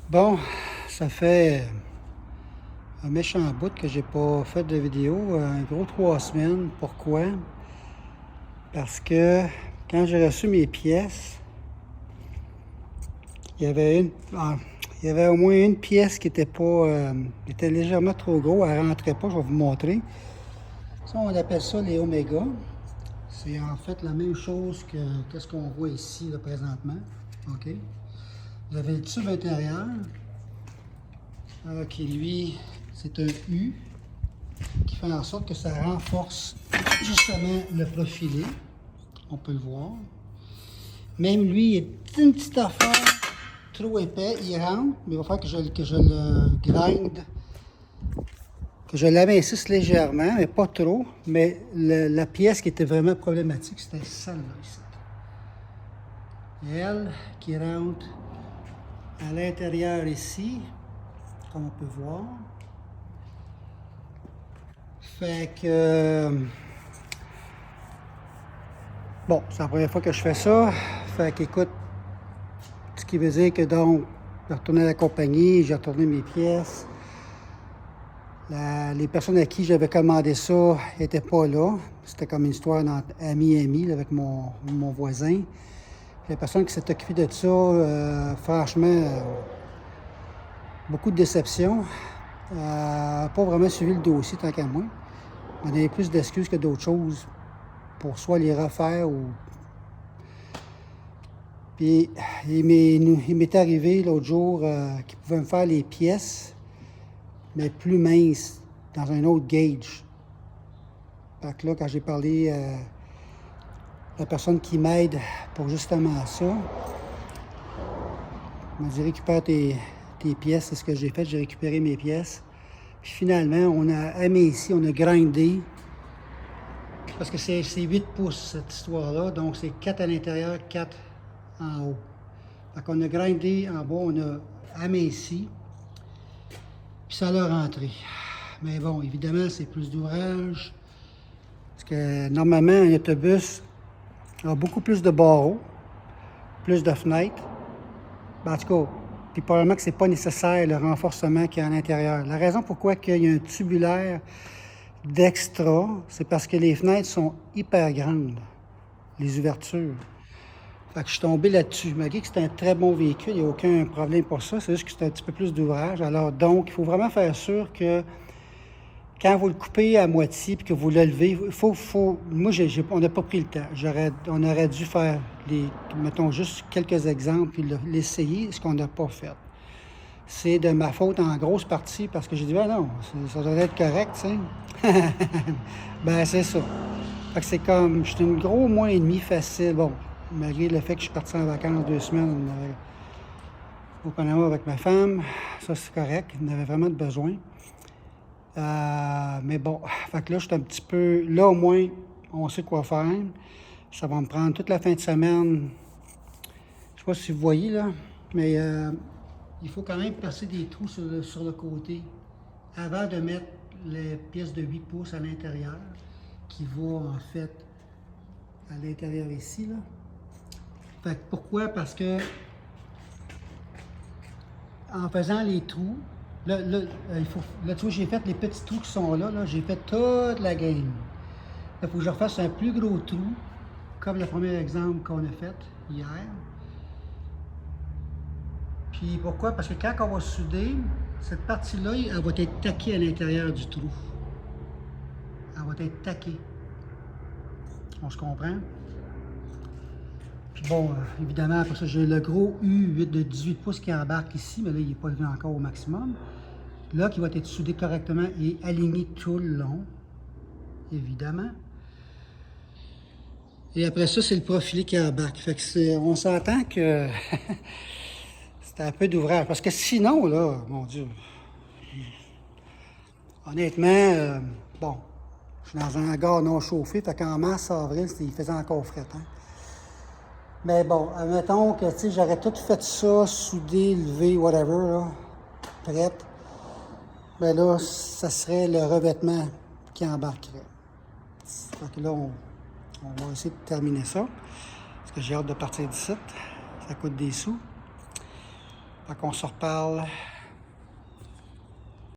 Bon, ça fait un méchant bout que j'ai pas fait de vidéo, un gros 3 semaines. Pourquoi? Parce que quand j'ai reçu mes pièces, il y avait il y avait au moins une pièce qui était pas, était légèrement trop gros, elle rentrait pas, je vais vous montrer. Ça, on appelle ça les Omega. C'est en fait la même chose que ce qu'on voit ici là, présentement. OK? Vous avez le tube intérieur, qui lui, c'est un U, qui fait en sorte que ça renforce justement le profilé. On peut le voir. Même lui, il est une petite affaire trop épais. Il rentre, mais il va falloir que je le grinde, que je l'amincisse légèrement, mais pas trop. Mais la pièce qui était vraiment problématique, c'était celle-là ici. Et elle qui rentre à l'intérieur ici, comme on peut voir. Fait que... bon, c'est la première fois que je fais ça. Fait qu'écoute, ce qui veut dire que donc, j'ai retourné à la compagnie, j'ai retourné mes pièces. Les personnes à qui j'avais commandé ça n'étaient pas là. C'était comme une histoire entre ami avec mon voisin. La personne qui s'est occupée de ça, franchement, beaucoup de déception. Pas vraiment suivi le dossier tant qu'à moi. On avait plus d'excuses que d'autres choses pour soit les refaire ou... Puis il m'est arrivé l'autre jour qu'il pouvait me faire les pièces, mais plus minces, dans un autre gauge. Fait que là, quand j'ai parlé à la personne qui m'aide pour justement ça, il m'a dit récupère tes pièces. C'est ce que j'ai fait, j'ai récupéré mes pièces. Puis finalement, on a aminci, on a grindé. Parce que c'est 8 pouces cette histoire-là, donc c'est 4 à l'intérieur, 4 en haut. Fait qu'on a grindé en bas, on a aminci, puis ça l'a rentré. Mais bon, évidemment, c'est plus d'ouvrage, parce que normalement, un autobus a beaucoup plus de barreaux, plus de fenêtres. Ben, en tout cas, puis probablement que c'est pas nécessaire le renforcement qu'il y a à l'intérieur. La raison pourquoi il y a un tubulaire d'extra, c'est parce que les fenêtres sont hyper grandes, les ouvertures. Fait que je suis tombé là-dessus. Malgré que c'est un très bon véhicule, il n'y a aucun problème pour ça. C'est juste que c'est un petit peu plus d'ouvrage. Alors donc, il faut vraiment faire sûr que quand vous le coupez à moitié et que vous le levez, moi, on n'a pas pris le temps. On aurait dû faire, mettons, juste quelques exemples puis l'essayer, ce qu'on n'a pas fait. C'est de ma faute en grosse partie parce que j'ai dit, ben non, ça doit être correct, tu sais. Ben, c'est ça. Fait que c'est comme, j'étais un gros mois et demi facile. Bon, malgré le fait que je suis parti en vacances 2 semaines au Panama avec ma femme, ça c'est correct, il en avait vraiment de besoin. Mais bon, fait que là, je suis un petit peu... Là, au moins, on sait quoi faire. Ça va me prendre toute la fin de semaine. Je sais pas si vous voyez, là, mais il faut quand même passer des trous sur le côté avant de mettre les pièces de 8 pouces à l'intérieur, qui vont en fait à l'intérieur ici, là. Fait que pourquoi? Parce que en faisant les trous, là, tu vois, j'ai fait les petits trous qui sont là, j'ai fait toute la game. Là, il faut que je refasse un plus gros trou, comme le premier exemple qu'on a fait hier. Puis pourquoi? Parce que quand on va souder, cette partie-là, elle va être taquée à l'intérieur du trou. Elle va être taquée. On se comprend? Puis bon, évidemment, après ça, j'ai le gros U de 18 pouces qui embarque ici, mais là, il n'est pas levé encore au maximum. Là, qui va être soudé correctement et aligné tout le long, évidemment. Et après ça, c'est le profilé qui embarque. Fait que on s'entend que c'est un peu d'ouvrage. Parce que sinon, là, mon Dieu, honnêtement, bon, je suis dans un hangar non chauffé, fait qu'en mars, avril, il faisait encore fret, hein. Mais bon, admettons que, tu sais, j'aurais tout fait ça, soudé, levé, whatever, là, prête. Mais là, ça serait le revêtement qui embarquerait. Fait que là, on va essayer de terminer ça. Parce que j'ai hâte de partir d'ici. Ça coûte des sous. Fait qu'on se reparle